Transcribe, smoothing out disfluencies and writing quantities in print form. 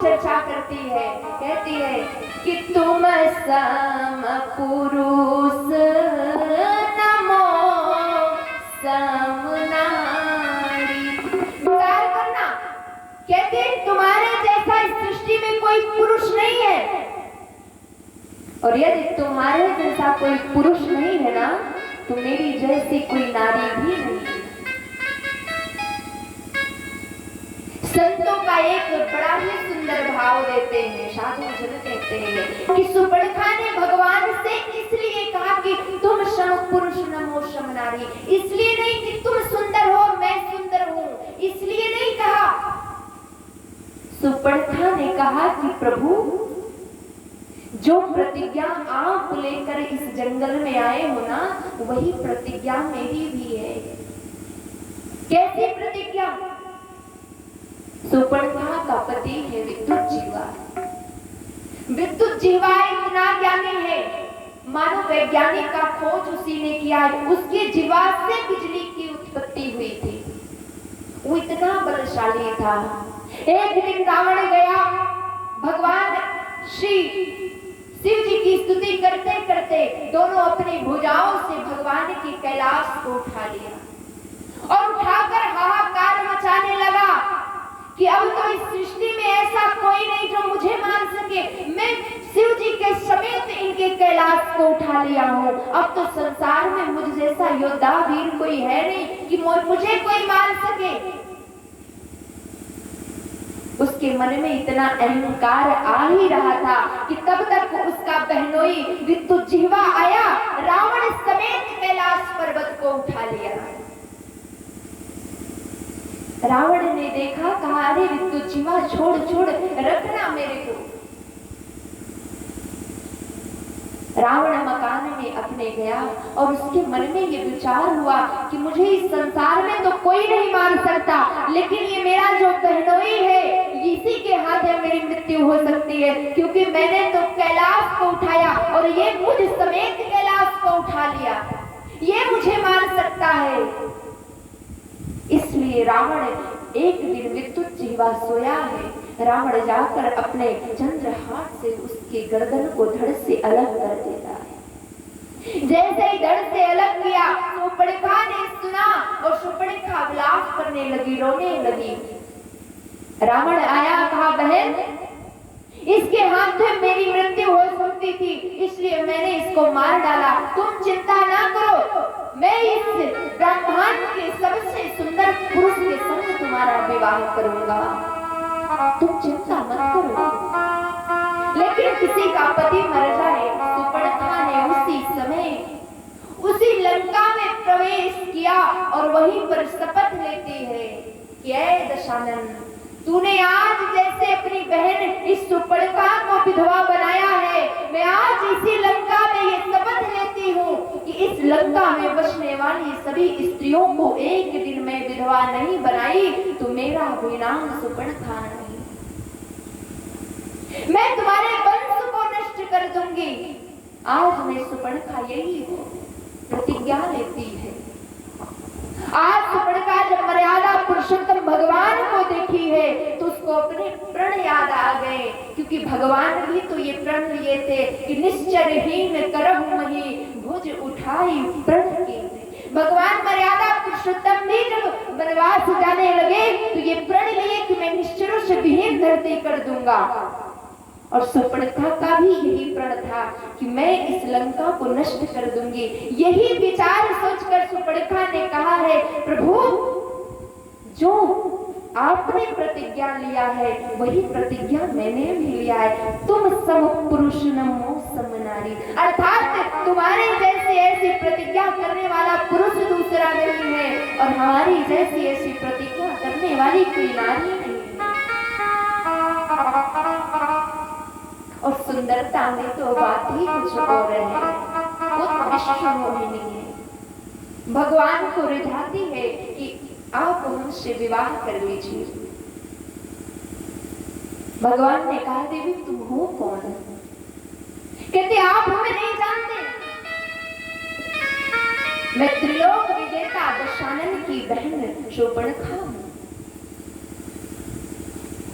चर्चा करती है, कहती है कि तुम सम पुरुष नमो सम नारी। विचार करना, कहते हैं तुम्हारे जैसा इस सृष्टि में कोई पुरुष नहीं है, और यदि तुम्हारे जैसा कोई पुरुष नहीं है ना, तो मेरी जैसी कोई नारी भी नहीं है। संतों का एक बड़ा ही सुंदर भाव देते हैं, साधु जन कहते हैं कि सुपर्णखा ने भगवान से इसलिए कहा कि तुम सम पुरुष नमो सम नारी, इसलिए नहीं कि तुम सुंदर हो मैं सुंदर हूं, इसलिए नहीं कहा। सुपर्णखा ने कहा कि प्रभु, जो प्रतिज्ञा आप लेकर इस जंगल में आए हो ना, वही प्रतिज्ञा मेरी भी है। कैसी प्रतिज्ञा? सुपर्णखा का पति है विद्युत जीवा। विद्युत जीवा इतना ज्ञानी है, मानो वैज्ञानिक का खोज उसी ने किया है। उसके जीवा से बिजली की उत्पत्ति हुई थी, वो इतना बलशाली था। एक दिन रावण गया, भगवान श्री शिव जी की स्तुति करते करते दोनों अपनी भुजाओं से भगवान की कैलाश को उठा लिया और उठाकर हाहाकार मचाने लगा कि अब तो इस सृष्टि में ऐसा कोई नहीं जो मुझे मान सके। मैं शिव जी के समेत इनके कैलाश को उठा लिया हूँ। अब तो संसार में मुझ जैसा योद्धा वीर कोई है नहीं कि मुझे कोई मान सके। उसके मन में इतना अहंकार आ ही रहा था कि तब तक उसका बहनोई विद्युत जिह्वा आया, रावण समेत कैलाश पर्वत को उठा लिया। रावण ने देखा, कहा अरे विद्युत जीवा छोड़ छोड़, रखना मेरे को। रावण मकान में अपने गया और उसके मन में ये विचार हुआ कि मुझे इस संसार में तो कोई नहीं मान सकता, लेकिन ये मेरा जो बहनोई है इसी के हाथ में मेरी मृत्यु हो सकती है, क्योंकि मैंने तो कैलाश को उठाया और ये मुझ समेत कैलाश को उठा लिया, ये मुझे मान सकता है। इसलिए रावण एक दिन विद्युत जिह्वा सोया है, रावण जाकर अपने चंद्रहास से उसके गर्दन को धड़ से अलग कर देता है। जैसे ही धड़ से अलग किया, सुपर्णखा ने सुना और सुपर्णखा विलाप करने लगी, रोने लगी। रावण आया, कहा बहन, इसके हाथ में मेरी मृत्यु हो सकती थी, इसलिए मैंने इसको मार डाला। तुम चिंता ना करो, मैं इस ब्रह्मांड के सबसे सुंदर पुरुष के संग तुम्हारा विवाह करूंगा, तुम चिंता मत करो। लेकिन किसी का पति मर जाए, सुपर्णखा ने उसी समय उसी लंका में प्रवेश किया और वहीं पर शपथ लेती है कि ऐ दशानन, तूने आज जैसे अपनी बहन इस सुपर्णखा को विधवा बनाया है, मैं आज इसी लंका में ये शपथ लेती हूँ कि इस लंका में बसने वाली सभी स्त्रियों को एक दिन में विधवा नहीं बनाई तो मेरा भी नाम सुपर्णखा नहीं। मैं तुम्हारे वंश को नष्ट कर दूंगी। आज मैं सुपर्णखा यही प्रतिज्ञा लेती है। आज सुपर्णखा जब मर्यादा पुरुषोत्तम भगवान को देखी है तो उसको अपने प्रण याद आ गए, क्योंकि भगवान भी तो ये प्रण लिए थे कि निश्चरहीन करहु मही भुज उठाई प्रण के। भगवान मर्यादा पुरुषोत्तम भी जब वनवास जाने लगे तो ये प्रण लिए कि मैं निश्चरों से विहीन धरती कर दूंगा। और सुपर्णखा का भी यही प्रण था कि मैं इस लंका को नष्ट कर दूंगी। यही विचार सोचकर सुपर्णखा ने कहा है, प्रभु, जो आपने प्रतिज्ञा लिया है वही प्रतिज्ञा मैंने भी लिया है। तुम सम पुरुष नमो सम नारी, अर्थात तुम्हारे जैसी ऐसी प्रतिज्ञा करने वाला पुरुष दूसरा नहीं है और हमारी जैसी ऐसी प्रतिज्ञा करने वाली कोई नारी नहीं। और सुंदरता में तो बात ही कुछ और है, वो विश्वमोहिनी है। भगवान को रिझाती है कि आप मुझसे विवाह कर लीजिए। भगवान ने कहा, देवी तुम हो कौन? कहते आप हमें नहीं जानते, मैं त्रिलोक विजेता दशानन की बहन सुपर्णखा।